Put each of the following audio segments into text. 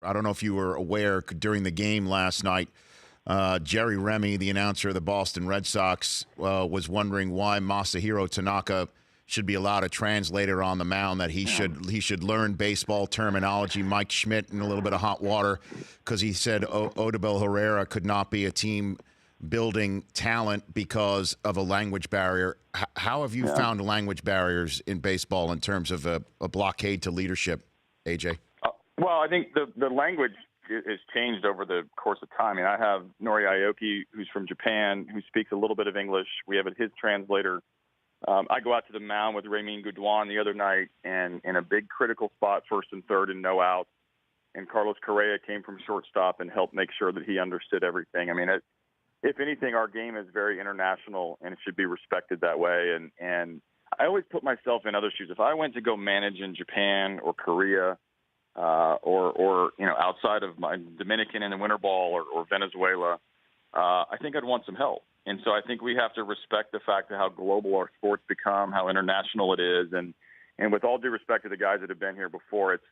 I don't know if you were aware during the game last night. Jerry Remy, the announcer of the Boston Red Sox, was wondering why Masahiro Tanaka should be allowed a translator on the mound, that he should learn baseball terminology. Mike Schmidt in a little bit of hot water because he said Odubel Herrera could not be a team-building talent because of a language barrier. How have you found language barriers in baseball in terms of a blockade to leadership, AJ? Well, I think the language has changed over the course of time. I mean, I have Nori Aoki, who's from Japan, who speaks a little bit of English. We have his translator. I go out to the mound with Ramin Gudwan the other night, and in a big critical spot, first and third and no outs. And Carlos Correa came from shortstop and helped make sure that he understood everything. I mean, if anything, our game is very international, and it should be respected that way. And I always put myself in other shoes. If I went to go manage in Japan or Korea, or outside of my Dominican in the winter ball or Venezuela, I think I'd want some help. And so I think we have to respect the fact of how global our sports become, how international it is, and with all due respect to the guys that have been here before, it's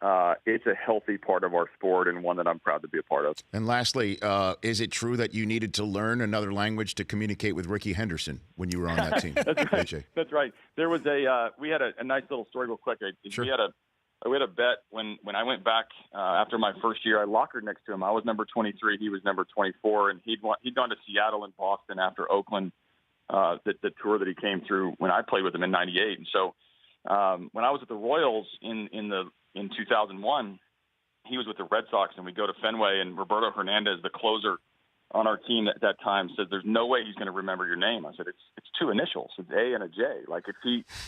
a healthy part of our sport and one that I'm proud to be a part of. And lastly, is it true that you needed to learn another language to communicate with Rickey Henderson when you were on that team? That's right. AJ? That's right. There was we had a nice little story real quick. Sure. We had a bet when I went back after my first year. I lockered next to him. I was number 23. He was number 24, and he'd gone to Seattle and Boston after Oakland, the tour that he came through when I played with him in '98. And so when I was at the Royals in 2001, he was with the Red Sox, and we go to Fenway, and Roberto Hernandez, the closer on our team at that time, said, "There's no way he's going to remember your name." I said, "It's two initials. It's A and a J. Like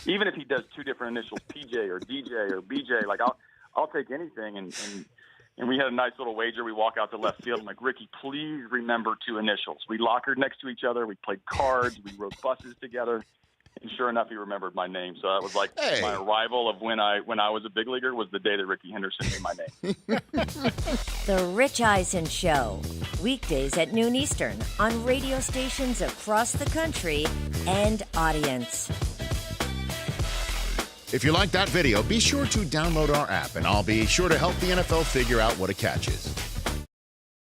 even if he does two different initials, PJ or DJ or BJ, like I'll take anything." And we had a nice little wager. We walk out to left field. I'm like, "Rickey, please remember two initials." We lockered next to each other. We played cards. We rode buses together. And sure enough, he remembered my name. So that was like my arrival of when I was a big leaguer was the day that Rickey Henderson knew my name. The Rich Eisen Show, weekdays at noon Eastern on radio stations across the country and audience. If you like that video, be sure to download our app, and I'll be sure to help the NFL figure out what a catch is.